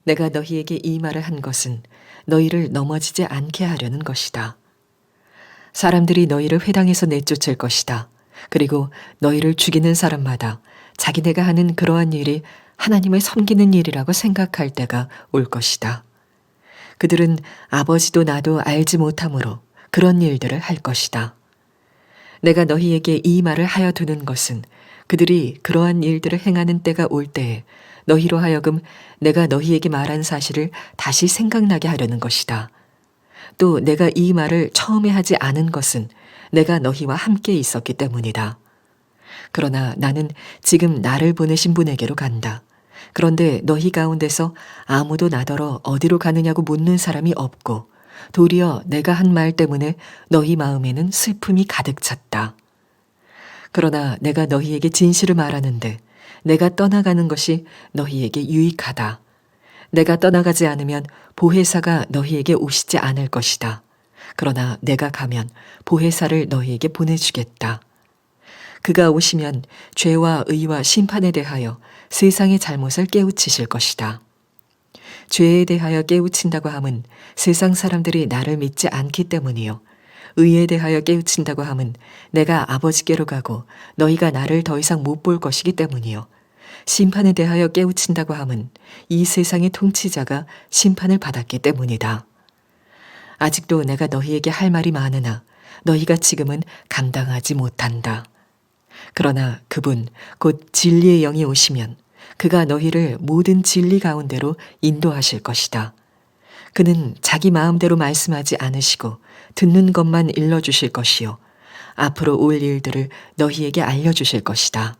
내가 너희에게 이 말을 한 것은 너희를 넘어지지 않게 하려는 것이다. 사람들이 너희를 회당에서 내쫓을 것이다. 그리고 너희를 죽이는 사람마다 자기네가 하는 그러한 일이 하나님을 섬기는 일이라고 생각할 때가 올 것이다. 그들은 아버지도 나도 알지 못함으로 그런 일들을 할 것이다. 내가 너희에게 이 말을 하여 두는 것은 그들이 그러한 일들을 행하는 때가 올 때에 너희로 하여금 내가 너희에게 말한 사실을 다시 생각나게 하려는 것이다. 또 내가 이 말을 처음에 하지 않은 것은 내가 너희와 함께 있었기 때문이다. 그러나 나는 지금 나를 보내신 분에게로 간다. 그런데 너희 가운데서 아무도 나더러 어디로 가느냐고 묻는 사람이 없고 도리어 내가 한 말 때문에 너희 마음에는 슬픔이 가득 찼다. 그러나 내가 너희에게 진실을 말하는데 내가 떠나가는 것이 너희에게 유익하다. 내가 떠나가지 않으면 보혜사가 너희에게 오시지 않을 것이다. 그러나 내가 가면 보혜사를 너희에게 보내주겠다. 그가 오시면 죄와 의와 심판에 대하여 세상의 잘못을 깨우치실 것이다. 죄에 대하여 깨우친다고 함은 세상 사람들이 나를 믿지 않기 때문이요. 의에 대하여 깨우친다고 함은 내가 아버지께로 가고 너희가 나를 더 이상 못 볼 것이기 때문이요. 심판에 대하여 깨우친다고 함은 이 세상의 통치자가 심판을 받았기 때문이다. 아직도 내가 너희에게 할 말이 많으나 너희가 지금은 감당하지 못한다. 그러나 그분 곧 진리의 영이 오시면 그가 너희를 모든 진리 가운데로 인도하실 것이다. 그는 자기 마음대로 말씀하지 않으시고 듣는 것만 일러주실 것이요. 앞으로 올 일들을 너희에게 알려주실 것이다.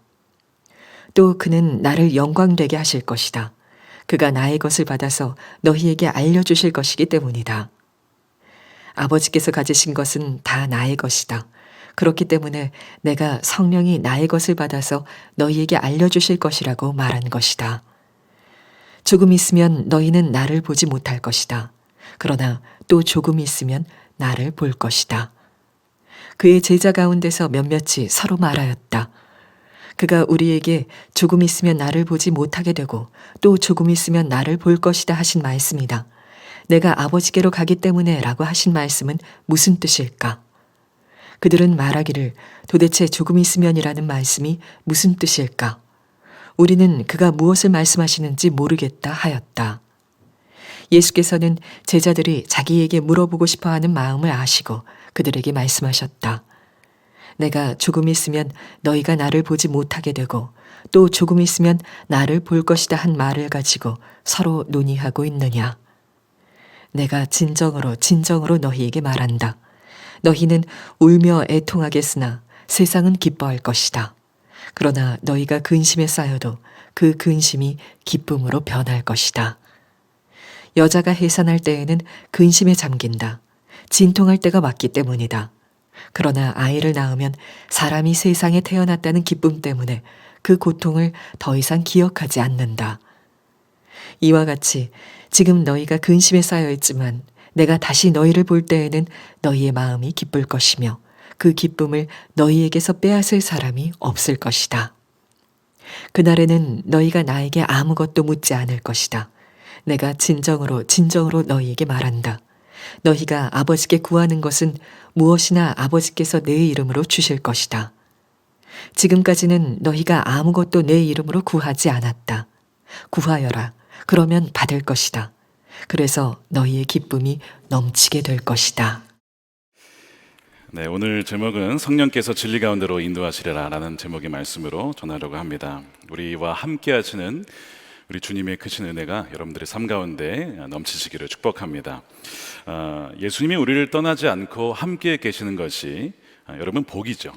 또 그는 나를 영광되게 하실 것이다. 그가 나의 것을 받아서 너희에게 알려주실 것이기 때문이다. 아버지께서 가지신 것은 다 나의 것이다. 그렇기 때문에 내가 성령이 나의 것을 받아서 너희에게 알려주실 것이라고 말한 것이다. 조금 있으면 너희는 나를 보지 못할 것이다. 그러나 또 조금 있으면 나를 볼 것이다. 그의 제자 가운데서 몇몇이 서로 말하였다. 그가 우리에게 조금 있으면 나를 보지 못하게 되고 또 조금 있으면 나를 볼 것이다 하신 말씀이다. 내가 아버지께로 가기 때문에 라고 하신 말씀은 무슨 뜻일까? 그들은 말하기를 도대체 조금 있으면이라는 말씀이 무슨 뜻일까? 우리는 그가 무엇을 말씀하시는지 모르겠다 하였다. 예수께서는 제자들이 자기에게 물어보고 싶어 하는 마음을 아시고 그들에게 말씀하셨다. 내가 조금 있으면 너희가 나를 보지 못하게 되고 또 조금 있으면 나를 볼 것이다 한 말을 가지고 서로 논의하고 있느냐. 내가 진정으로 너희에게 말한다. 너희는 울며 애통하겠으나 세상은 기뻐할 것이다. 그러나 너희가 근심에 쌓여도 그 근심이 기쁨으로 변할 것이다. 여자가 해산할 때에는 근심에 잠긴다. 진통할 때가 왔기 때문이다. 그러나 아이를 낳으면 사람이 세상에 태어났다는 기쁨 때문에 그 고통을 더 이상 기억하지 않는다. 이와 같이 지금 너희가 근심에 쌓여 있지만 내가 다시 너희를 볼 때에는 너희의 마음이 기쁠 것이며 그 기쁨을 너희에게서 빼앗을 사람이 없을 것이다. 그날에는 너희가 나에게 아무것도 묻지 않을 것이다. 내가 진정으로 너희에게 말한다. 너희가 아버지께 구하는 것은 무엇이나 아버지께서 내 이름으로 주실 것이다. 지금까지는 너희가 아무것도 내 이름으로 구하지 않았다. 구하여라. 그러면 받을 것이다. 그래서 너희의 기쁨이 넘치게 될 것이다. 네, 오늘 제목은 성령께서 진리 가운데로 인도하시리라 라는 제목의 말씀으로 전하려고 합니다. 우리와 함께 하시는 우리 주님의 크신 은혜가 여러분들의 삶 가운데 넘치시기를 축복합니다. 예수님이 우리를 떠나지 않고 함께 계시는 것이 여러분 복이죠.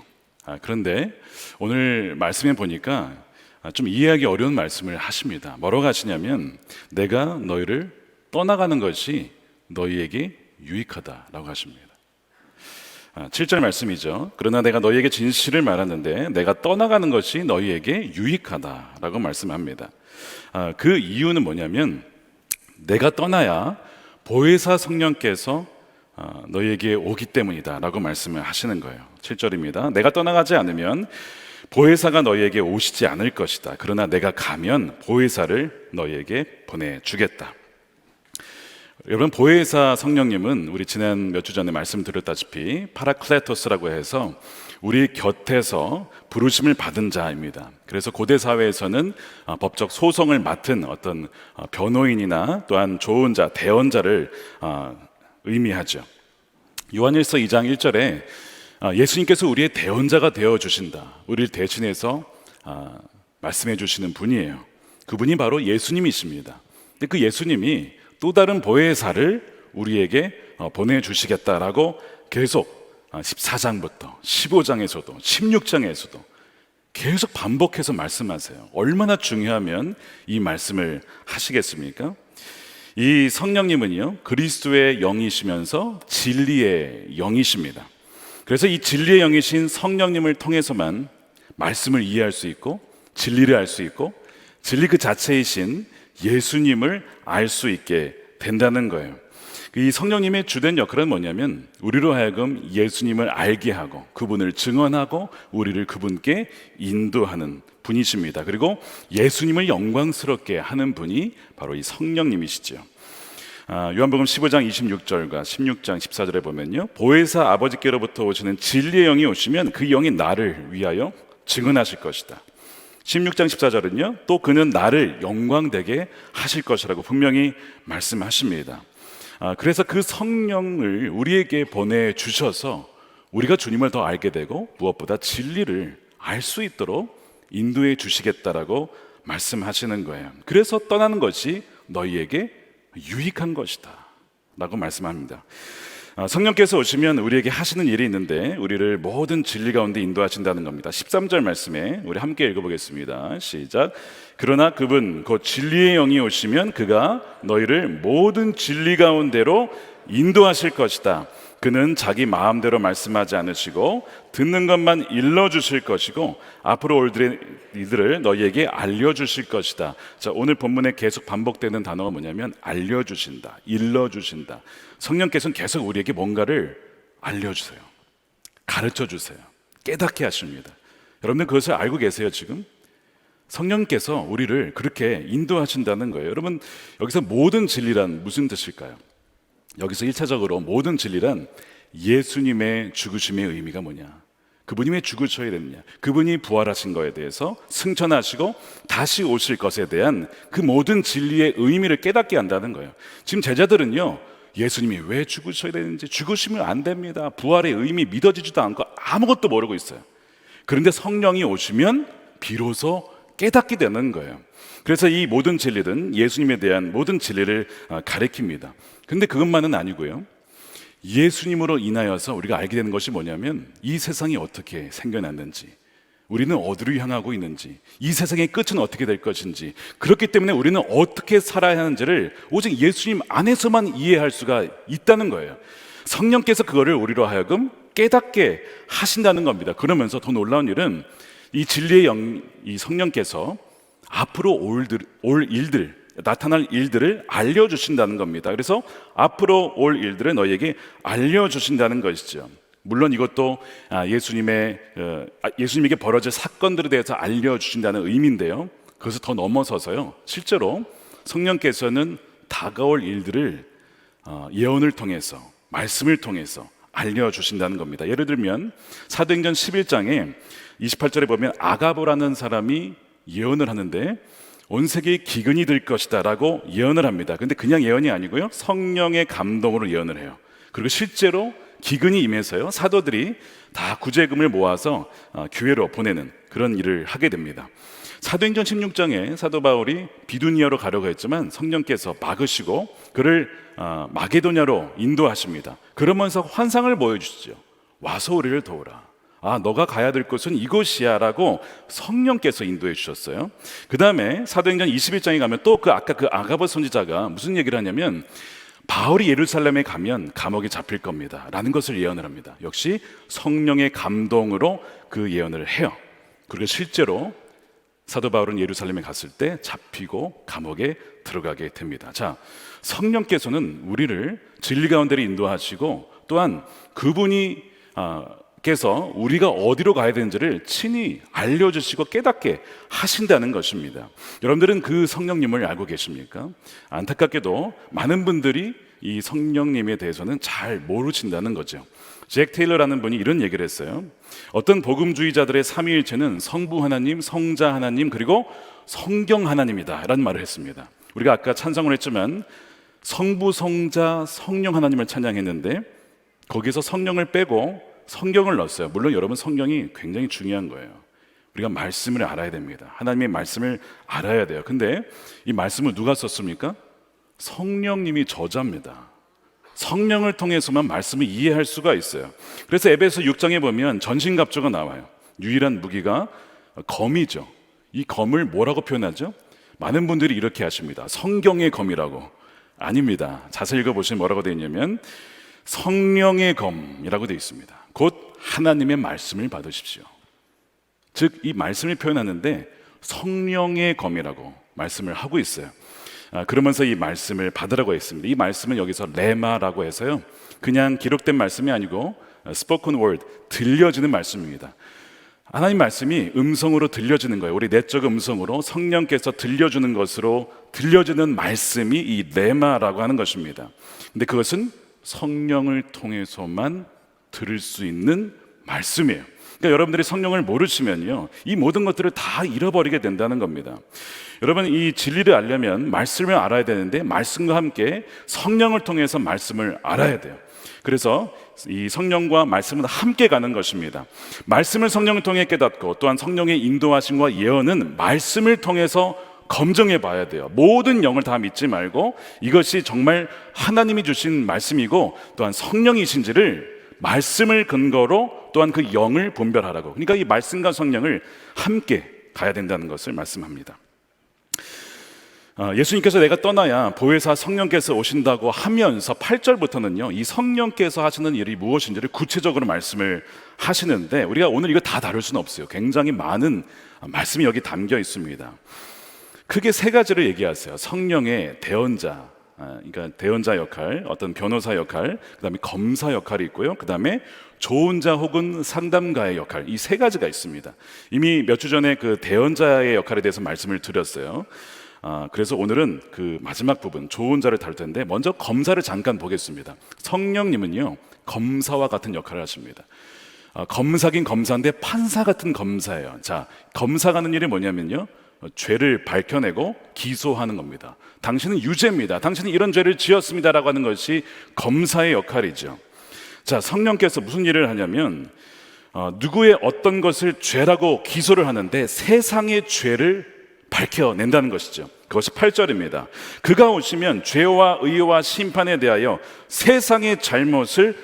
그런데 오늘 말씀에 보니까 좀 이해하기 어려운 말씀을 하십니다. 뭐라고 하시냐면 내가 너희를 떠나가는 것이 너희에게 유익하다라고 하십니다. 7절 말씀이죠. 그러나 내가 너희에게 진실을 말하는데 내가 떠나가는 것이 너희에게 유익하다라고 말씀합니다. 그 이유는 뭐냐면 내가 떠나야 보혜사 성령께서 너희에게 오기 때문이다 라고 말씀을 하시는 거예요. 7절입니다. 내가 떠나가지 않으면 보혜사가 너희에게 오시지 않을 것이다. 그러나 내가 가면 보혜사를 너희에게 보내주겠다. 여러분, 보혜사 성령님은 우리 지난 몇 주 전에 말씀드렸다시피 파라클레토스라고 해서 우리 곁에서 부르심을 받은 자입니다. 그래서 고대 사회에서는 법적 소송을 맡은 어떤 변호인이나 또한 조언자, 대언자를 의미하죠. 요한일서 2장 1절에 예수님께서 우리의 대언자가 되어 주신다, 우리를 대신해서 말씀해 주시는 분이에요. 그분이 바로 예수님이십니다. 근데 그 예수님이 또 다른 보혜사를 우리에게 보내주시겠다라고 계속 14장부터 15장에서도 16장에서도 계속 반복해서 말씀하세요. 얼마나 중요하면 이 말씀을 하시겠습니까? 이 성령님은요, 그리스도의 영이시면서 진리의 영이십니다. 그래서 이 진리의 영이신 성령님을 통해서만 말씀을 이해할 수 있고 진리를 알 수 있고 진리 그 자체이신 예수님을 알 수 있게 된다는 거예요. 이 성령님의 주된 역할은 뭐냐면 우리로 하여금 예수님을 알게 하고 그분을 증언하고 우리를 그분께 인도하는 분이십니다. 그리고 예수님을 영광스럽게 하는 분이 바로 이 성령님이시죠. 요한복음 15장 26절과 16장 14절에 보면요, 보혜사 아버지께로부터 오시는 진리의 영이 오시면 그 영이 나를 위하여 증언하실 것이다. 16장 14절은요, 또 그는 나를 영광되게 하실 것이라고 분명히 말씀하십니다. 그래서 그 성령을 우리에게 보내주셔서 우리가 주님을 더 알게 되고 무엇보다 진리를 알 수 있도록 인도해 주시겠다라고 말씀하시는 거예요. 그래서 떠나는 것이 너희에게 유익한 것이다 라고 말씀합니다. 성령께서 오시면 우리에게 하시는 일이 있는데 우리를 모든 진리 가운데 인도하신다는 겁니다. 13절 말씀에 우리 함께 읽어보겠습니다. 시작. 그러나 그분 곧 진리의 영이 오시면 그가 너희를 모든 진리 가운데로 인도하실 것이다. 그는 자기 마음대로 말씀하지 않으시고 듣는 것만 일러주실 것이고 앞으로 올 일들을 너희에게 알려주실 것이다. 자, 오늘 본문에 계속 반복되는 단어가 뭐냐면 알려주신다, 일러주신다. 성령께서는 계속 우리에게 뭔가를 알려주세요, 가르쳐주세요, 깨닫게 하십니다. 여러분들 그것을 알고 계세요? 지금 성령께서 우리를 그렇게 인도하신다는 거예요. 여러분, 여기서 모든 진리란 무슨 뜻일까요? 여기서 1차적으로 모든 진리란 예수님의 죽으심의 의미가 뭐냐, 그분이 왜 죽으셔야 되느냐, 그분이 부활하신 거에 대해서 승천하시고 다시 오실 것에 대한 그 모든 진리의 의미를 깨닫게 한다는 거예요. 지금 제자들은요, 예수님이 왜 죽으셔야 되는지, 죽으시면 안 됩니다, 부활의 의미 믿어지지도 않고 아무것도 모르고 있어요. 그런데 성령이 오시면 비로소 깨닫게 되는 거예요. 그래서 이 모든 진리는 예수님에 대한 모든 진리를 가리킵니다. 근데 그것만은 아니고요, 예수님으로 인하여서 우리가 알게 되는 것이 뭐냐면 이 세상이 어떻게 생겨났는지, 우리는 어디로 향하고 있는지, 이 세상의 끝은 어떻게 될 것인지, 그렇기 때문에 우리는 어떻게 살아야 하는지를 오직 예수님 안에서만 이해할 수가 있다는 거예요. 성령께서 그거를 우리로 하여금 깨닫게 하신다는 겁니다. 그러면서 더 놀라운 일은 이 진리의 영, 이 성령께서 앞으로 올 일들, 나타날 일들을 알려주신다는 겁니다. 그래서 앞으로 올 일들을 너희에게 알려주신다는 것이죠. 물론 이것도 예수님에게 벌어질 사건들에 대해서 알려주신다는 의미인데요, 그것을 더 넘어서서요, 실제로 성령께서는 다가올 일들을 예언을 통해서, 말씀을 통해서 알려주신다는 겁니다. 예를 들면 사도행전 11장에 28절에 보면 아가보라는 사람이 예언을 하는데 온 세계에 기근이 될 것이다 라고 예언을 합니다. 근데 그냥 예언이 아니고요, 성령의 감동으로 예언을 해요. 그리고 실제로 기근이 임해서요, 사도들이 다 구제금을 모아서 교회로 보내는 그런 일을 하게 됩니다. 사도행전 16장에 사도 바울이 비두니아로 가려고 했지만 성령께서 막으시고 그를 마게도냐로 인도하십니다. 그러면서 환상을 보여주시죠. 와서 우리를 도우라, 너가 가야 될 곳은 이곳이야 라고 성령께서 인도해 주셨어요. 그 다음에 사도행전 21장에 가면 또 아까 그 아가보 선지자가 무슨 얘기를 하냐면 바울이 예루살렘에 가면 감옥에 잡힐 겁니다 라는 것을 예언을 합니다. 역시 성령의 감동으로 그 예언을 해요. 그리고 실제로 사도 바울은 예루살렘에 갔을 때 잡히고 감옥에 들어가게 됩니다. 자, 성령께서는 우리를 진리 가운데로 인도하시고 또한 그분이 께서 우리가 어디로 가야 되는지를 친히 알려주시고 깨닫게 하신다는 것입니다. 여러분들은 그 성령님을 알고 계십니까? 안타깝게도 많은 분들이 이 성령님에 대해서는 잘 모르신다는 거죠. 잭 테일러라는 분이 이런 얘기를 했어요. 어떤 복음주의자들의 삼위일체는 성부 하나님, 성자 하나님, 그리고 성경 하나님이다 라는 말을 했습니다. 우리가 아까 찬송을 했지만 성부, 성자, 성령 하나님을 찬양했는데 거기서 성령을 빼고 성경을 넣었어요. 물론 여러분, 성경이 굉장히 중요한 거예요. 우리가 말씀을 알아야 됩니다. 하나님의 말씀을 알아야 돼요. 근데 이 말씀을 누가 썼습니까? 성령님이 저자입니다. 성령을 통해서만 말씀을 이해할 수가 있어요. 그래서 에베소 6장에 보면 전신갑주가 나와요. 유일한 무기가 검이죠. 이 검을 뭐라고 표현하죠? 많은 분들이 이렇게 하십니다. 성경의 검이라고. 아닙니다. 자세히 읽어보시면 뭐라고 되어 있냐면 성령의 검이라고 되어 있습니다. 곧 하나님의 말씀을 받으십시오. 즉 이 말씀을 표현하는데 성령의 검이라고 말씀을 하고 있어요. 그러면서 이 말씀을 받으라고 했습니다. 이 말씀은 여기서 레마라고 해서요, 그냥 기록된 말씀이 아니고 spoken word, 들려지는 말씀입니다. 하나님 말씀이 음성으로 들려지는 거예요. 우리 내적 음성으로 성령께서 들려주는 것으로 들려지는 말씀이 이 레마라고 하는 것입니다. 근데 그것은 성령을 통해서만 들을 수 있는 말씀이에요. 그러니까 여러분들이 성령을 모르시면요, 이 모든 것들을 다 잃어버리게 된다는 겁니다. 여러분, 이 진리를 알려면 말씀을 알아야 되는데 말씀과 함께 성령을 통해서 말씀을 알아야 돼요. 그래서 이 성령과 말씀은 함께 가는 것입니다. 말씀을 성령을 통해 깨닫고 또한 성령의 인도하심과 예언은 말씀을 통해서 검증해 봐야 돼요. 모든 영을 다 믿지 말고 이것이 정말 하나님이 주신 말씀이고 또한 성령이신지를 말씀을 근거로 또한 그 영을 분별하라고. 그러니까 이 말씀과 성령을 함께 가야 된다는 것을 말씀합니다. 예수님께서 내가 떠나야 보혜사 성령께서 오신다고 하면서 8절부터는요, 이 성령께서 하시는 일이 무엇인지를 구체적으로 말씀을 하시는데 우리가 오늘 이거 다 다룰 수는 없어요. 굉장히 많은 말씀이 여기 담겨 있습니다. 크게 세 가지를 얘기하세요. 성령의 대언자, 그러니까 대언자 역할, 어떤 변호사 역할, 그 다음에 검사 역할이 있고요, 그 다음에 조언자 혹은 상담가의 역할, 이 세 가지가 있습니다. 이미 몇 주 전에 그 대언자의 역할에 대해서 말씀을 드렸어요. 그래서 오늘은 그 마지막 부분 조언자를 다룰 텐데 먼저 검사를 잠깐 보겠습니다. 성령님은요, 검사와 같은 역할을 하십니다. 검사긴 검사인데 판사 같은 검사예요. 자, 검사가 하는 일이 뭐냐면요, 죄를 밝혀내고 기소하는 겁니다. 당신은 유죄입니다. 당신은 이런 죄를 지었습니다라고 하는 것이 검사의 역할이죠. 자, 성령께서 무슨 일을 하냐면 누구의 어떤 것을 죄라고 기소를 하는데 세상의 죄를 밝혀낸다는 것이죠. 그것이 8절입니다. 그가 오시면 죄와 의와 심판에 대하여 세상의 잘못을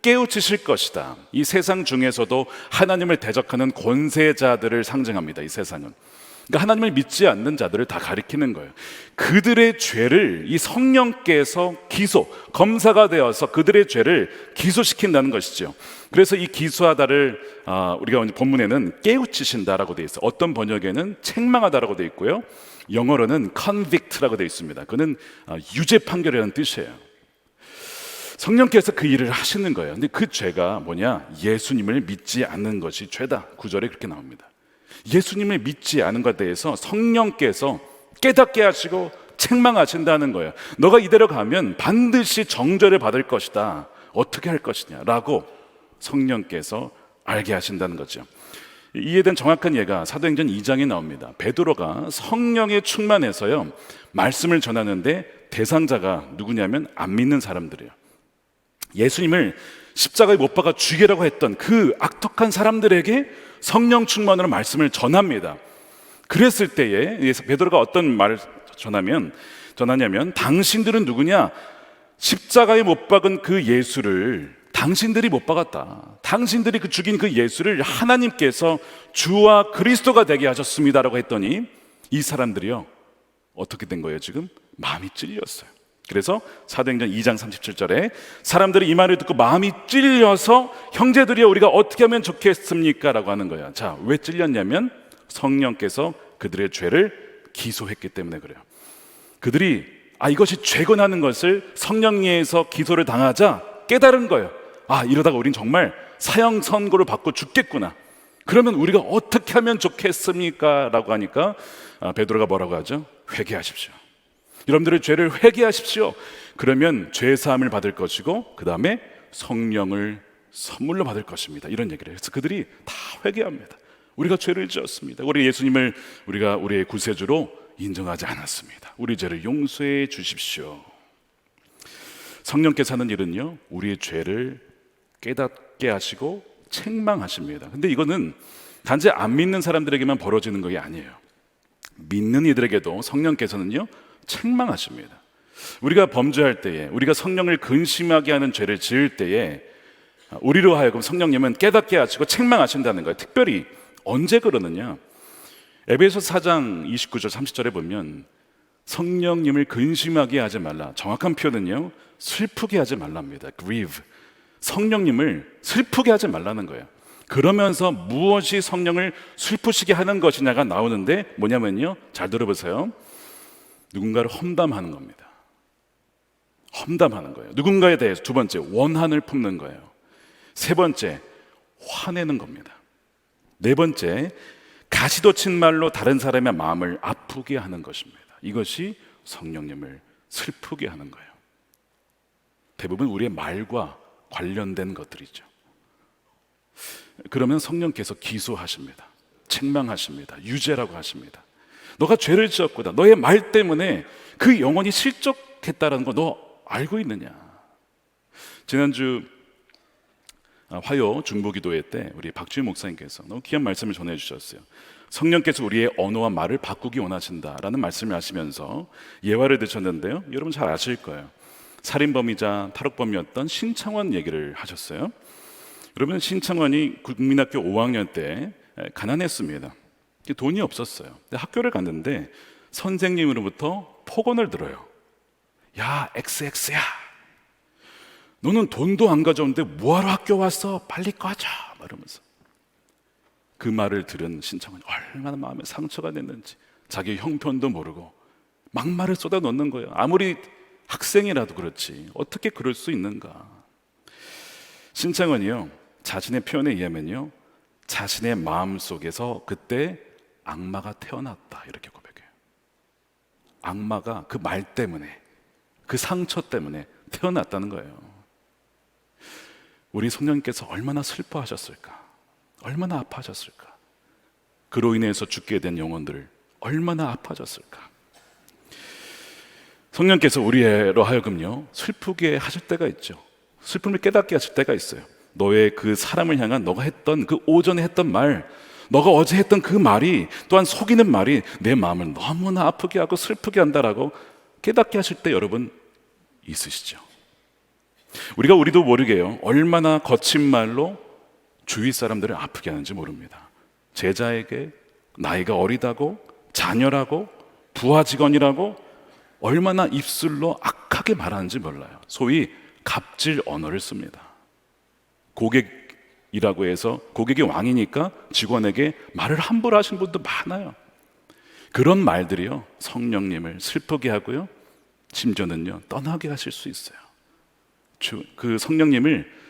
깨우치실 것이다. 이 세상 중에서도 하나님을 대적하는 권세자들을 상징합니다. 이 세상은, 그러니까 하나님을 믿지 않는 자들을 다 가리키는 거예요. 그들의 죄를 이 성령께서 검사가 되어서 그들의 죄를 기소시킨다는 것이죠. 그래서 이 기소하다를 우리가 오늘 본문에는 깨우치신다라고 되어 있어요. 어떤 번역에는 책망하다라고 되어 있고요, 영어로는 convict라고 되어 있습니다. 그는 유죄 판결이라는 뜻이에요. 성령께서 그 일을 하시는 거예요. 근데 그 죄가 뭐냐? 예수님을 믿지 않는 것이 죄다. 9절에 그렇게 나옵니다. 예수님을 믿지 않은 것에 대해서 성령께서 깨닫게 하시고 책망하신다는 거예요. 너가 이대로 가면 반드시 정죄를 받을 것이다. 어떻게 할 것이냐라고 성령께서 알게 하신다는 거죠. 이에 대한 정확한 예가 사도행전 2장에 나옵니다. 베드로가 성령에 충만해서요, 말씀을 전하는데 대상자가 누구냐면 안 믿는 사람들이에요. 예수님을 십자가에 못 박아 죽이라고 했던 그 악독한 사람들에게 성령 충만으로 말씀을 전합니다. 그랬을 때에 베드로가 어떤 말을 전하냐면 당신들은 누구냐? 십자가에 못 박은 그 예수를 당신들이 못 박았다. 당신들이 죽인 그 예수를 하나님께서 주와 그리스도가 되게 하셨습니다라고 했더니 이 사람들이요, 어떻게 된 거예요? 지금 마음이 찔렸어요. 그래서 사도행전 2장 37절에 사람들이 이 말을 듣고 마음이 찔려서 형제들이여 우리가 어떻게 하면 좋겠습니까? 라고 하는 거야. 자, 왜 찔렸냐면 성령께서 그들의 죄를 기소했기 때문에 그래요. 그들이 이것이 죄거나는 것을 성령에서 기소를 당하자 깨달은 거예요. 이러다가 우린 정말 사형 선고를 받고 죽겠구나. 그러면 우리가 어떻게 하면 좋겠습니까? 라고 하니까 베드로가 뭐라고 하죠? 회개하십시오. 여러분들의 죄를 회개하십시오. 그러면 죄 사함을 받을 것이고 그 다음에 성령을 선물로 받을 것입니다. 이런 얘기를 해서 그들이 다 회개합니다. 우리가 죄를 지었습니다. 우리 예수님을 우리가 우리의 구세주로 인정하지 않았습니다. 우리 죄를 용서해 주십시오. 성령께서 하는 일은요, 우리의 죄를 깨닫게 하시고 책망하십니다. 근데 이거는 단지 안 믿는 사람들에게만 벌어지는 것이 아니에요. 믿는 이들에게도 성령께서는요, 책망하십니다. 우리가 범죄할 때에, 우리가 성령을 근심하게 하는 죄를 지을 때에 우리로 하여금 성령님은 깨닫게 하시고 책망하신다는 거예요. 특별히 언제 그러느냐? 에베소 4장 29절 30절에 보면 성령님을 근심하게 하지 말라. 정확한 표현은요, 슬프게 하지 말랍니다. grieve. 성령님을 슬프게 하지 말라는 거예요. 그러면서 무엇이 성령을 슬프시게 하는 것이냐가 나오는데 뭐냐면요, 잘 들어보세요. 누군가를 험담하는 겁니다. 험담하는 거예요. 누군가에 대해서. 두 번째, 원한을 품는 거예요. 세 번째, 화내는 겁니다. 네 번째, 가시돋친 말로 다른 사람의 마음을 아프게 하는 것입니다. 이것이 성령님을 슬프게 하는 거예요. 대부분 우리의 말과 관련된 것들이죠. 그러면 성령께서 기소하십니다. 책망하십니다. 유죄라고 하십니다. 너가 죄를 지었구나. 너의 말 때문에 그 영혼이 실족했다는 거 너 알고 있느냐? 지난주 화요 중보기도회 때 우리 박주희 목사님께서 너무 귀한 말씀을 전해주셨어요. 성령께서 우리의 언어와 말을 바꾸기 원하신다라는 말씀을 하시면서 예화를 드셨는데요, 여러분 잘 아실 거예요. 살인범이자 탈옥범이었던 신창원 얘기를 하셨어요. 여러분, 신창원이 국민학교 5학년 때 가난했습니다. 돈이 없었어요. 근데 학교를 갔는데 선생님으로부터 폭언을 들어요. 야, XX야, 너는 돈도 안 가져오는데 뭐하러 학교 왔어? 빨리 꺼져! 이러면서. 그 말을 들은 신창원이 얼마나 마음에 상처가 됐는지 자기 형편도 모르고 막말을 쏟아 넣는 거예요. 아무리 학생이라도 그렇지 어떻게 그럴 수 있는가. 신창원이요, 자신의 표현에 의하면요, 자신의 마음속에서 그때 악마가 태어났다 이렇게 고백해요. 악마가 그 말 때문에, 그 상처 때문에 태어났다는 거예요. 우리 성령님께서 얼마나 슬퍼하셨을까, 얼마나 아파하셨을까, 그로 인해서 죽게 된 영혼들 얼마나 아파하셨을까. 성령께서 우리로 하여금요, 슬프게 하실 때가 있죠. 슬픔을 깨닫게 하실 때가 있어요. 너의 그 사람을 향한 너가 했던 그 오전에 했던 말, 너가 어제 했던 그 말이, 또한 속이는 말이 내 마음을 너무나 아프게 하고 슬프게 한다라고 깨닫게 하실 때 여러분 있으시죠? 우리도 모르게요, 얼마나 거친 말로 주위 사람들을 아프게 하는지 모릅니다. 제자에게 나이가 어리다고, 자녀라고, 부하 직원이라고 얼마나 입술로 악하게 말하는지 몰라요. 소위 갑질 언어를 씁니다. 고객이라고 해서 고객이 왕이니까 직원에게 말을 함부로 하시는 분도 많아요. 그런 말들이요, 성령님을 슬프게 하고요, 심지어는요 떠나게 하실 수 있어요. 그 성령님을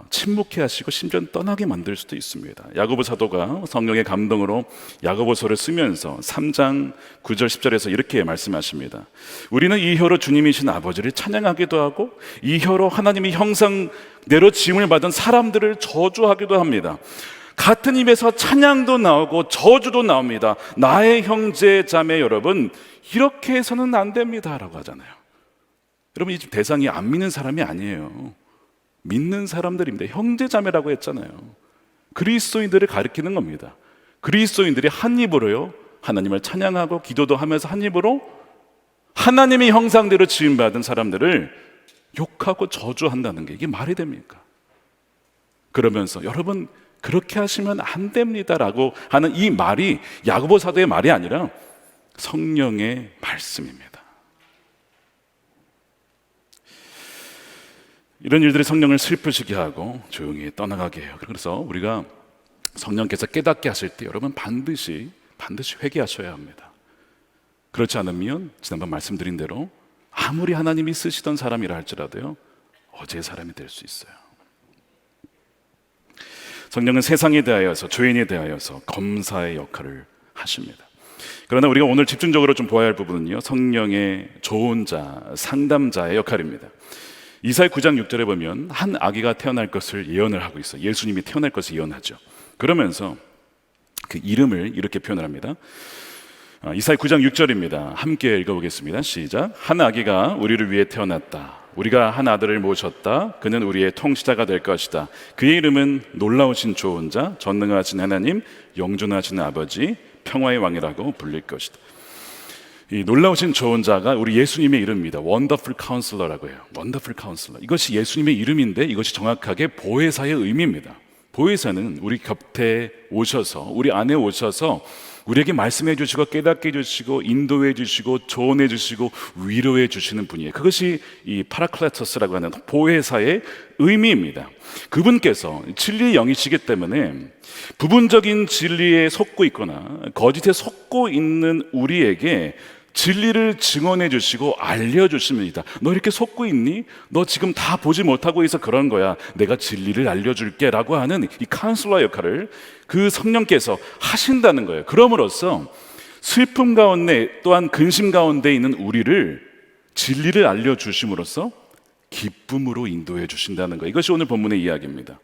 침묵해 하시고 심지어는 떠나게 만들 수도 있습니다. 야고보 사도가 성령의 감동으로 야고보서를 쓰면서 3장 9절 10절에서 이렇게 말씀하십니다. 우리는 이 혀로 주님이신 아버지를 찬양하기도 하고 이 혀로 하나님이 형상대로 지음을 받은 사람들을 저주하기도 합니다. 같은 입에서 찬양도 나오고 저주도 나옵니다. 나의 형제 자매 여러분, 이렇게 해서는 안 됩니다 라고 하잖아요. 여러분, 이 대상이 안 믿는 사람이 아니에요. 믿는 사람들입니다. 형제자매라고 했잖아요. 그리스도인들을 가리키는 겁니다. 그리스도인들이 한 입으로요, 하나님을 찬양하고 기도도 하면서 한 입으로 하나님의 형상대로 지음받은 사람들을 욕하고 저주한다는 게 이게 말이 됩니까? 그러면서 여러분 그렇게 하시면 안 됩니다라고 하는 이 말이 야고보 사도의 말이 아니라 성령의 말씀입니다. 이런 일들이 성령을 슬프시게 하고 조용히 떠나가게 해요. 그래서 우리가 성령께서 깨닫게 하실 때 여러분 반드시 회개하셔야 합니다. 그렇지 않으면 지난번 말씀드린 대로 아무리 하나님이 쓰시던 사람이라 할지라도요, 어제의 사람이 될 수 있어요. 성령은 세상에 대하여서, 죄인에 대하여서 검사의 역할을 하십니다. 그러나 우리가 오늘 집중적으로 좀 보아야 할 부분은요, 성령의 조언자, 상담자의 역할입니다. 이사야 9장 6절에 보면 한 아기가 태어날 것을 예언을 하고 있어요. 예수님이 태어날 것을 예언하죠. 그러면서 그 이름을 이렇게 표현을 합니다. 이사야 9장 6절입니다. 함께 읽어보겠습니다. 시작. 한 아기가 우리를 위해 태어났다. 우리가 한 아들을 모셨다. 그는 우리의 통치자가 될 것이다. 그의 이름은 놀라우신 조언자, 전능하신 하나님, 영존하신 아버지, 평화의 왕이라고 불릴 것이다. 이 놀라우신 조언자가 우리 예수님의 이름입니다. Wonderful Counselor라고 해요. Wonderful Counselor. 이것이 예수님의 이름인데 이것이 정확하게 보혜사의 의미입니다. 보혜사는 우리 곁에 오셔서, 우리 안에 오셔서 우리에게 말씀해 주시고 깨닫게 해 주시고 인도해 주시고 조언해 주시고 위로해 주시는 분이에요. 그것이 이 파라클레토스라고 하는 보혜사의 의미입니다. 그분께서 진리의 영이시기 때문에 부분적인 진리에 속고 있거나 거짓에 속고 있는 우리에게 진리를 증언해 주시고 알려주십니다. 너 이렇게 속고 있니? 너 지금 다 보지 못하고 있어 그런 거야. 내가 진리를 알려줄게 라고 하는 이 카운슬러 역할을 그 성령께서 하신다는 거예요. 그럼으로써 슬픔 가운데 또한 근심 가운데 있는 우리를 진리를 알려주심으로써 기쁨으로 인도해 주신다는 거예요. 이것이 오늘 본문의 이야기입니다.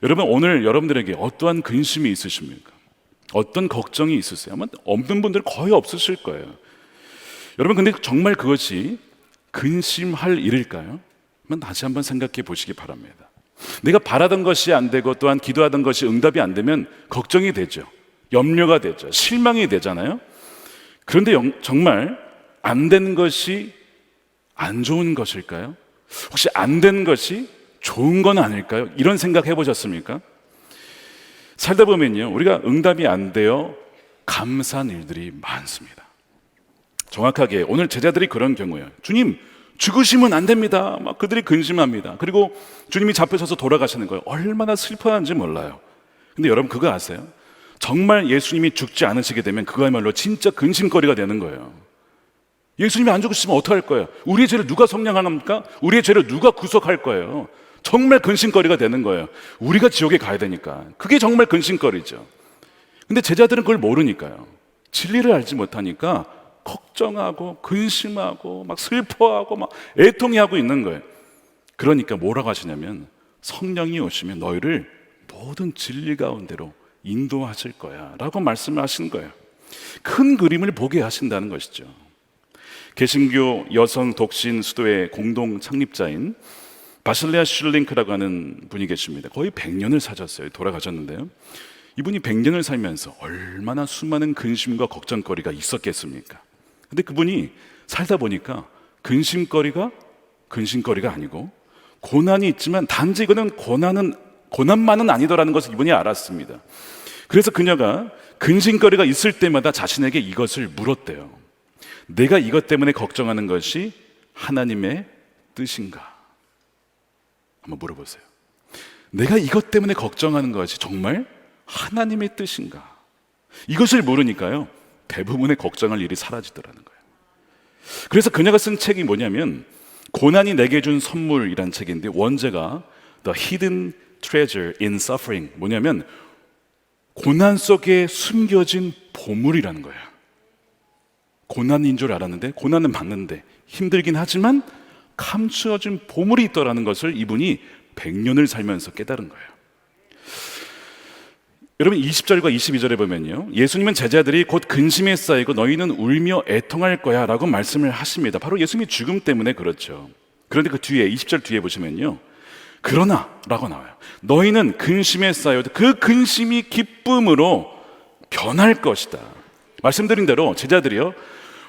여러분, 오늘 여러분들에게 어떠한 근심이 있으십니까? 어떤 걱정이 있으세요? 아마 없는 분들 거의 없으실 거예요. 여러분, 근데 정말 그것이 근심할 일일까요? 다시 한번 생각해 보시기 바랍니다. 내가 바라던 것이 안 되고 또한 기도하던 것이 응답이 안 되면 걱정이 되죠. 염려가 되죠. 실망이 되잖아요. 그런데 정말 안 된 것이 안 좋은 것일까요? 혹시 안 된 것이 좋은 건 아닐까요? 이런 생각 해보셨습니까? 살다 보면요, 우리가 응답이 안 되어 감사한 일들이 많습니다. 정확하게 오늘 제자들이 그런 경우예요. 주님, 죽으시면 안 됩니다. 막 그들이 근심합니다. 그리고 주님이 잡혀서서 돌아가시는 거예요. 얼마나 슬퍼하는지 몰라요. 근데 여러분 그거 아세요? 정말 예수님이 죽지 않으시게 되면 그거야말로 진짜 근심거리가 되는 거예요. 예수님이 안 죽으시면 어떡할 거예요? 우리의 죄를 누가 속량합니까? 우리의 죄를 누가 구속할 거예요? 정말 근심거리가 되는 거예요. 우리가 지옥에 가야 되니까. 그게 정말 근심거리죠. 근데 제자들은 그걸 모르니까요. 진리를 알지 못하니까 걱정하고 근심하고 막 슬퍼하고 막 애통해하고 있는 거예요. 그러니까 뭐라고 하시냐면 성령이 오시면 너희를 모든 진리 가운데로 인도하실 거야 라고 말씀을 하신 거예요. 큰 그림을 보게 하신다는 것이죠. 개신교 여성 독신 수도의 공동 창립자인 바실레아 슐링크라고 하는 분이 계십니다. 거의 100년을 사셨어요. 돌아가셨는데요. 이분이 100년을 살면서 얼마나 수많은 근심과 걱정거리가 있었겠습니까? 근데 그분이 살다 보니까 근심거리가 아니고 고난이 있지만 단지 이거는 고난만은 아니더라는 것을 이분이 알았습니다. 그래서 그녀가 근심거리가 있을 때마다 자신에게 이것을 물었대요. 내가 이것 때문에 걱정하는 것이 하나님의 뜻인가? 한번 물어보세요. 내가 이것 때문에 걱정하는 것이 정말 하나님의 뜻인가? 이것을 모르니까요, 대부분의 걱정할 일이 사라지더라는 거예요. 그래서 그녀가 쓴 책이 뭐냐면 고난이 내게 준 선물이란 책인데 원제가 The Hidden Treasure in Suffering, 뭐냐면 고난 속에 숨겨진 보물이라는 거예요. 고난인 줄 알았는데 고난은 맞는데 힘들긴 하지만 감추어진 보물이 있더라는 것을 이분이 100년을 살면서 깨달은 거예요. 여러분 20절과 22절에 보면요, 예수님은 제자들이 곧 근심에 쌓이고 너희는 울며 애통할 거야 라고 말씀을 하십니다. 바로 예수님이 죽음 때문에 그렇죠. 그런데 그 뒤에 20절 뒤에 보시면요, 그러나 라고 나와요. 너희는 근심에 쌓여도 그 근심이 기쁨으로 변할 것이다. 말씀드린 대로 제자들이요,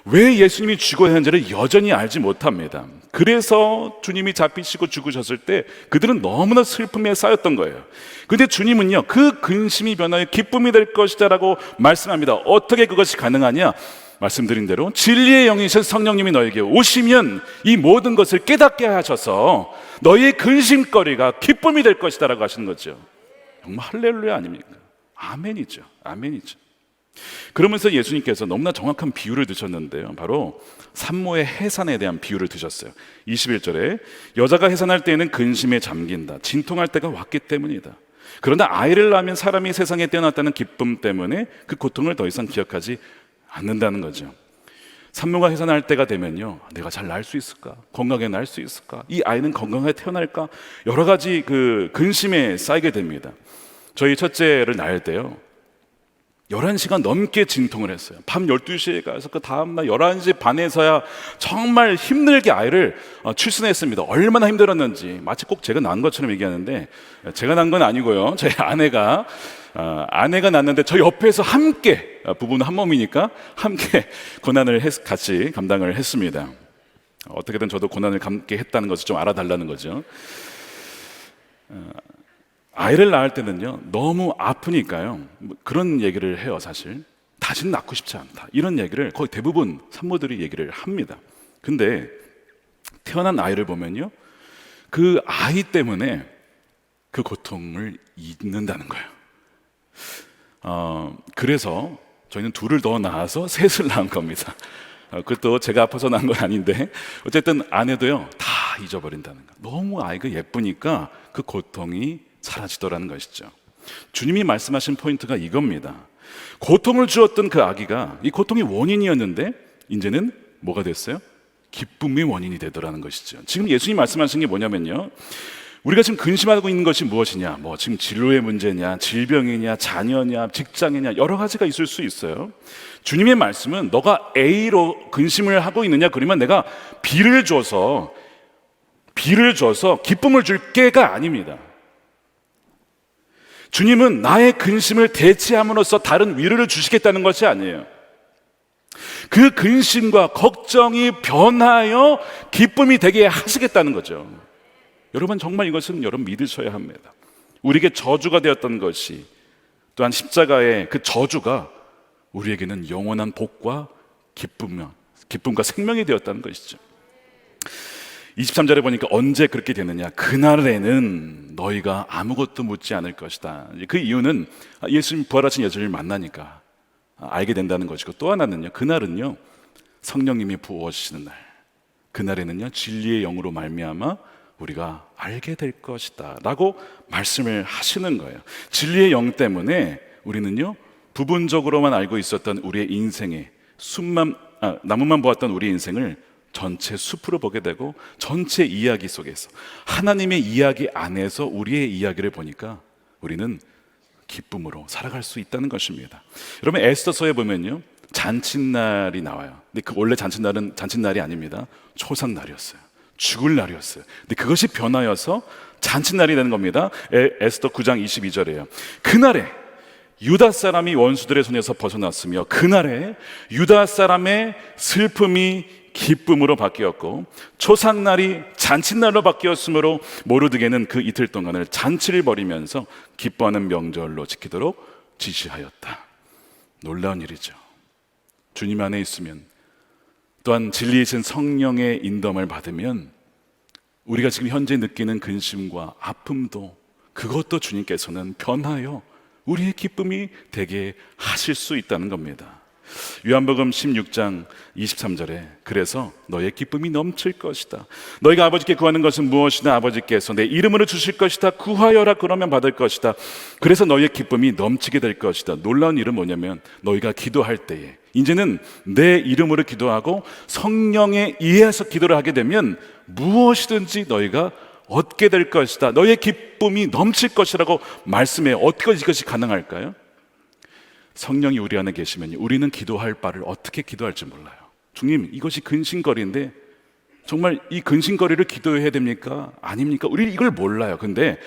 왜 예수님이 죽어야 하는지를 여전히 알지 못합니다. 그래서 주님이 잡히시고 죽으셨을 때 그들은 너무나 슬픔에 쌓였던 거예요. 그런데 주님은요, 그 근심이 변하여 기쁨이 될 것이다 라고 말씀합니다. 어떻게 그것이 가능하냐? 말씀드린 대로 진리의 영이신 성령님이 너에게 오시면 이 모든 것을 깨닫게 하셔서 너희의 근심거리가 기쁨이 될 것이다 라고 하시는 거죠. 정말 할렐루야 아닙니까? 아멘이죠. 아멘이죠. 그러면서 예수님께서 너무나 정확한 비유를 드셨는데요, 바로 산모의 해산에 대한 비유를 드셨어요. 21절에 여자가 해산할 때에는 근심에 잠긴다. 진통할 때가 왔기 때문이다. 그런데 아이를 낳으면 사람이 세상에 태어났다는 기쁨 때문에 그 고통을 더 이상 기억하지 않는다는 거죠. 산모가 해산할 때가 되면요, 내가 잘 날 수 있을까? 건강하게 날 수 있을까? 이 아이는 건강하게 태어날까? 여러 가지 그 근심에 쌓이게 됩니다. 저희 첫째를 낳을 때요, 11시간 넘게 진통을 했어요. 밤 12시에 가서 그 다음날 11시 반에서야 정말 힘들게 아이를 출산했습니다. 얼마나 힘들었는지 마치 꼭 제가 낳은 것처럼 얘기하는데, 제가 낳은 건 아니고요, 저희 아내가 낳는데 저 옆에서 함께, 부부는 한 몸이니까 함께 고난을 같이 감당을 했습니다. 어떻게든 저도 고난을 함께 했다는 것을 좀 알아달라는 거죠. 아이를 낳을 때는요, 너무 아프니까요, 그런 얘기를 해요. 사실 다시는 낳고 싶지 않다, 이런 얘기를 거의 대부분 산모들이 얘기를 합니다. 근데 태어난 아이를 보면요, 그 아이 때문에 그 고통을 잊는다는 거예요. 그래서 저희는 둘을 더 낳아서 셋을 낳은 겁니다. 그것도 제가 아파서 낳은 건 아닌데, 어쨌든 아내도요, 다 잊어버린다는 거. 너무 아이가 예쁘니까 그 고통이 사라지더라는 것이죠. 주님이 말씀하신 포인트가 이겁니다. 고통을 주었던 그 아기가 이 고통의 원인이었는데 이제는 뭐가 됐어요? 기쁨의 원인이 되더라는 것이죠. 지금 예수님 말씀하신 게 뭐냐면요, 우리가 지금 근심하고 있는 것이 무엇이냐, 뭐 지금 진로의 문제냐, 질병이냐, 자녀냐, 직장이냐, 여러 가지가 있을 수 있어요. 주님의 말씀은 너가 A로 근심을 하고 있느냐, 그러면 내가 B를 줘서 기쁨을 줄게가 아닙니다. 주님은 나의 근심을 대체함으로써 다른 위로를 주시겠다는 것이 아니에요. 그 근심과 걱정이 변하여 기쁨이 되게 하시겠다는 거죠. 여러분, 정말 이것은 여러분 믿으셔야 합니다. 우리에게 저주가 되었던 것이, 또한 십자가의 그 저주가 우리에게는 영원한 복과 기쁨과 생명이 되었다는 것이죠. 23절에 보니까 언제 그렇게 되느냐, 그날에는 너희가 아무것도 묻지 않을 것이다. 그 이유는 예수님, 부활하신 예수님을 만나니까 알게 된다는 것이고, 또 하나는요, 그날은요, 성령님이 부어주시는 날, 그날에는요, 진리의 영으로 말미암아 우리가 알게 될 것이다 라고 말씀을 하시는 거예요. 진리의 영 때문에 우리는요, 부분적으로만 알고 있었던 우리의 인생의 나무만 보았던 우리의 인생을 전체 숲으로 보게 되고, 전체 이야기 속에서 하나님의 이야기 안에서 우리의 이야기를 보니까 우리는 기쁨으로 살아갈 수 있다는 것입니다. 여러분, 에스더서에 보면요, 잔칫날이 나와요. 근데 그 원래 잔칫날은 잔칫날이 아닙니다. 초상날이었어요. 죽을 날이었어요. 근데 그것이 변하여서 잔칫날이 되는 겁니다. 에스더 9장 22절이에요. 그날에 유다 사람이 원수들의 손에서 벗어났으며, 그날에 유다 사람의 슬픔이 기쁨으로 바뀌었고, 초상날이 잔칫날로 바뀌었으므로 모르드게는 그 이틀 동안을 잔치를 벌이면서 기뻐하는 명절로 지키도록 지시하였다. 놀라운 일이죠. 주님 안에 있으면, 또한 진리이신 성령의 인도함을 받으면 우리가 지금 현재 느끼는 근심과 아픔도, 그것도 주님께서는 변하여 우리의 기쁨이 되게 하실 수 있다는 겁니다. 요한복음 16장 23절에 그래서 너의 기쁨이 넘칠 것이다. 너희가 아버지께 구하는 것은 무엇이나 아버지께서 내 이름으로 주실 것이다. 구하여라, 그러면 받을 것이다. 그래서 너희의 기쁨이 넘치게 될 것이다. 놀라운 일은 뭐냐면, 너희가 기도할 때에 이제는 내 이름으로 기도하고 성령에 의해서 기도를 하게 되면 무엇이든지 너희가 얻게 될 것이다. 너희의 기쁨이 넘칠 것이라고 말씀해. 어떻게 이것이 가능할까요? 성령이 우리 안에 계시면 우리는 기도할 바를 어떻게 기도할지 몰라요. 주님, 이것이 근심거리인데 정말 이 근심거리를 기도해야 됩니까? 아닙니까? 우리 이걸 몰라요. 근데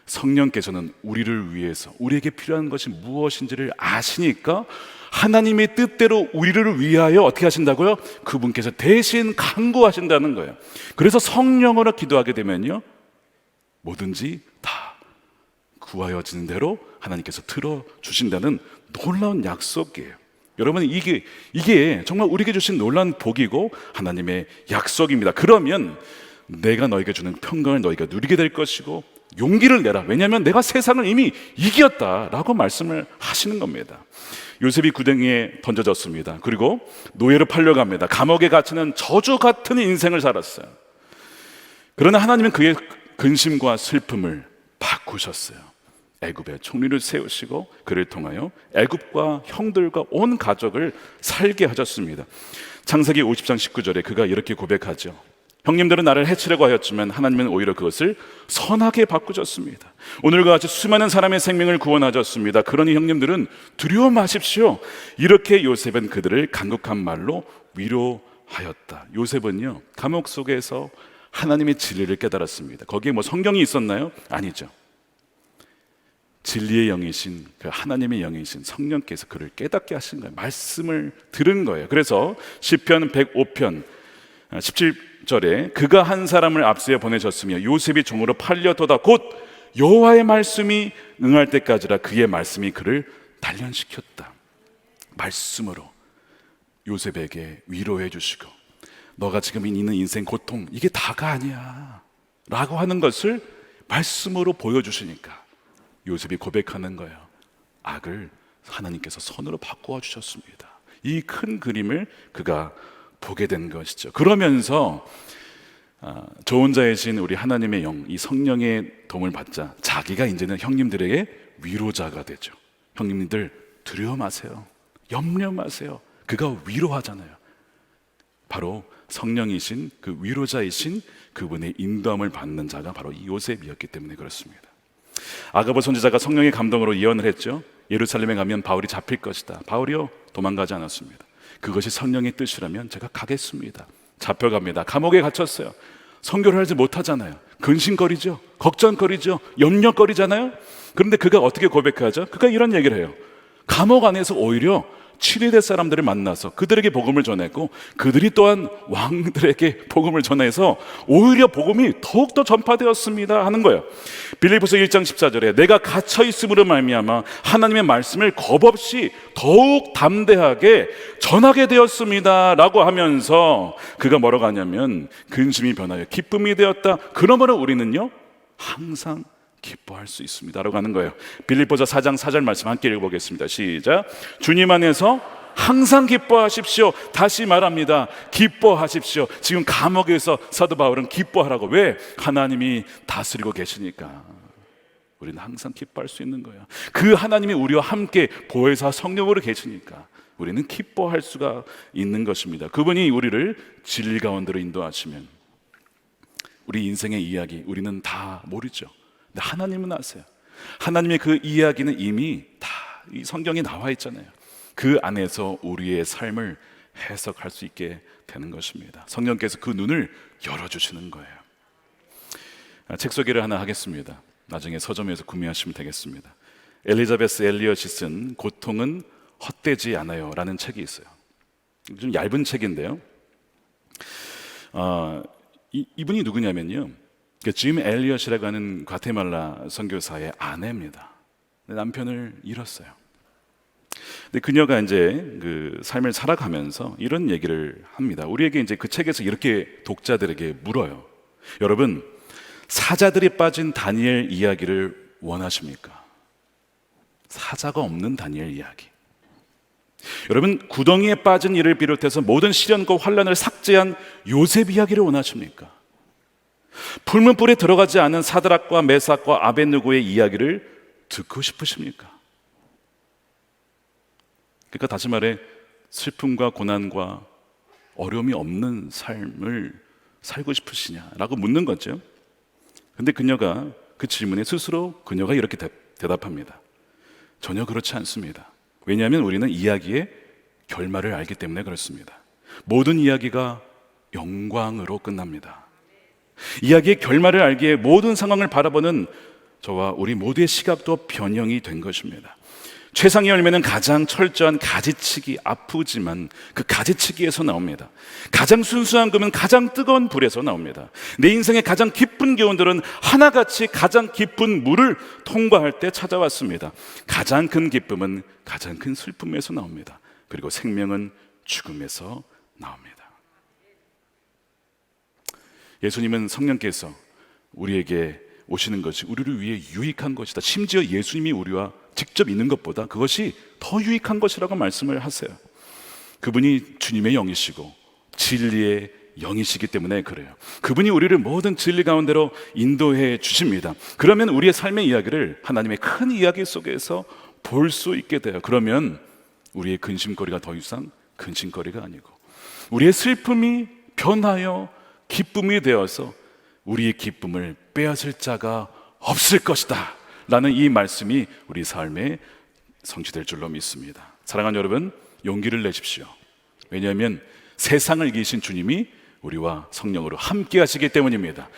성령께서는 우리를 위해서, 우리에게 필요한 것이 무엇인지를 아시니까 하나님의 뜻대로 우리를 위하여 어떻게 하신다고요? 그분께서 대신 간구하신다는 거예요. 그래서 성령으로 기도하게 되면요, 뭐든지 다 구하여지는 대로 하나님께서 들어주신다는 놀라운 약속이에요. 여러분, 이게 정말 우리에게 주신 놀라운 복이고 하나님의 약속입니다. 그러면 내가 너에게 주는 평강을 너희가 누리게 될 것이고, 용기를 내라. 왜냐하면 내가 세상을 이미 이겼다라고 말씀을 하시는 겁니다. 요셉이 구덩이에 던져졌습니다. 그리고 노예로 팔려갑니다. 감옥에 갇히는 저주 같은 인생을 살았어요. 그러나 하나님은 그의 근심과 슬픔을 바꾸셨어요. 애굽의 총리를 세우시고 그를 통하여 애굽과 형들과 온 가족을 살게 하셨습니다. 창세기 50장 19절에 그가 이렇게 고백하죠. 형님들은 나를 해치려고 하였지만 하나님은 오히려 그것을 선하게 바꾸셨습니다. 오늘과 같이 수많은 사람의 생명을 구원하셨습니다. 그러니 형님들은 두려워 마십시오. 이렇게 요셉은 그들을 간곡한 말로 위로하였다. 요셉은요, 감옥 속에서 하나님의 진리를 깨달았습니다. 거기에 뭐 성경이 있었나요? 아니죠. 진리의 영이신 그 하나님의 영이신 성령께서 그를 깨닫게 하신 거예요. 말씀을 들은 거예요. 그래서 시편 105편 17절에 그가 한 사람을 앞세워 보내셨으며 요셉이 종으로 팔려도다 곧 여호와의 말씀이 응할 때까지라 그의 말씀이 그를 단련시켰다. 말씀으로 요셉에게 위로해 주시고 너가 지금 있는 인생 고통 이게 다가 아니야 라고 하는 것을 말씀으로 보여주시니까 요셉이 고백하는 거예요. 악을 하나님께서 선으로 바꾸어 주셨습니다. 이 큰 그림을 그가 보게 된 것이죠. 그러면서 좋은 자이신 우리 하나님의 영, 이 성령의 도움을 받자 자기가 이제는 형님들에게 위로자가 되죠. 형님들 두려워 마세요. 염려 마세요. 그가 위로하잖아요. 바로 성령이신 그 위로자이신 그분의 인도함을 받는 자가 바로 이 요셉이었기 때문에 그렇습니다. 아가보 선지자가 성령의 감동으로 예언을 했죠. 예루살렘에 가면 바울이 잡힐 것이다. 바울이요 도망가지 않았습니다. 그것이 성령의 뜻이라면 제가 가겠습니다. 잡혀갑니다. 감옥에 갇혔어요. 선교를 하지 못하잖아요. 근심거리죠. 걱정거리죠. 염려거리잖아요. 그런데 그가 어떻게 고백하죠? 그가 이런 얘기를 해요. 감옥 안에서 오히려 치리대 사람들을 만나서 그들에게 복음을 전했고 그들이 또한 왕들에게 복음을 전해서 오히려 복음이 더욱더 전파되었습니다 하는 거예요. 빌립보서 1장 14절에 내가 갇혀 있음으로 말미암아 하나님의 말씀을 겁없이 더욱 담대하게 전하게 되었습니다 라고 하면서 그가 뭐라고 하냐면 근심이 변하여 기쁨이 되었다. 그러므로 우리는요 항상 기뻐할 수 있습니다 라고 하는 거예요. 빌립보서 4장 4절 말씀 함께 읽어보겠습니다. 시작. 주님 안에서 항상 기뻐하십시오. 다시 말합니다. 기뻐하십시오. 지금 감옥에서 사도 바울은 기뻐하라고. 왜? 하나님이 다스리고 계시니까 우리는 항상 기뻐할 수 있는 거예요. 그 하나님이 우리와 함께 보혜사 성령으로 계시니까 우리는 기뻐할 수가 있는 것입니다. 그분이 우리를 진리 가운데로 인도하시면 우리 인생의 이야기 우리는 다 모르죠. 근데 하나님은 아세요. 하나님의 그 이야기는 이미 다 이 성경에 나와 있잖아요. 그 안에서 우리의 삶을 해석할 수 있게 되는 것입니다. 성령께서 그 눈을 열어주시는 거예요. 책 소개를 하나 하겠습니다. 나중에 서점에서 구매하시면 되겠습니다. 엘리자베스 엘리엇이 쓴 고통은 헛되지 않아요 라는 책이 있어요. 좀 얇은 책인데요. 이분이 누구냐면요, 짐 엘리엇이라고 하는 과테말라 선교사의 아내입니다. 남편을 잃었어요. 근데 그녀가 이제 그 삶을 살아가면서 이런 얘기를 합니다. 우리에게 이제 그 책에서 이렇게 독자들에게 물어요. 여러분, 사자들이 빠진 다니엘 이야기를 원하십니까? 사자가 없는 다니엘 이야기. 여러분, 구덩이에 빠진 이를 비롯해서 모든 시련과 환난을 삭제한 요셉 이야기를 원하십니까? 풀문불에 들어가지 않은 사드락과 메삭과 아벳느고의 이야기를 듣고 싶으십니까? 그러니까 다시 말해 슬픔과 고난과 어려움이 없는 삶을 살고 싶으시냐라고 묻는 거죠. 근데 그녀가 그 질문에 스스로 그녀가 이렇게 대답합니다. 전혀 그렇지 않습니다. 왜냐하면 우리는 이야기의 결말을 알기 때문에 그렇습니다. 모든 이야기가 영광으로 끝납니다. 이야기의 결말을 알기에 모든 상황을 바라보는 저와 우리 모두의 시각도 변형이 된 것입니다. 최상의 열매는 가장 철저한 가지치기, 아프지만 그 가지치기에서 나옵니다. 가장 순수한 금은 가장 뜨거운 불에서 나옵니다. 내 인생의 가장 기쁜 교훈들은 하나같이 가장 깊은 물을 통과할 때 찾아왔습니다. 가장 큰 기쁨은 가장 큰 슬픔에서 나옵니다. 그리고 생명은 죽음에서 나옵니다. 예수님은 성령께서 우리에게 오시는 것이 우리를 위해 유익한 것이다. 심지어 예수님이 우리와 직접 있는 것보다 그것이 더 유익한 것이라고 말씀을 하세요. 그분이 주님의 영이시고 진리의 영이시기 때문에 그래요. 그분이 우리를 모든 진리 가운데로 인도해 주십니다. 그러면 우리의 삶의 이야기를 하나님의 큰 이야기 속에서 볼 수 있게 돼요. 그러면 우리의 근심거리가 더 이상 근심거리가 아니고 우리의 슬픔이 변하여 기쁨이 되어서 우리의 기쁨을 빼앗을 자가 없을 것이다 라는 이 말씀이 우리 삶에 성취될 줄로 믿습니다. 사랑하는 여러분, 용기를 내십시오. 왜냐하면 세상을 이기신 주님이 우리와 성령으로 함께 하시기 때문입니다.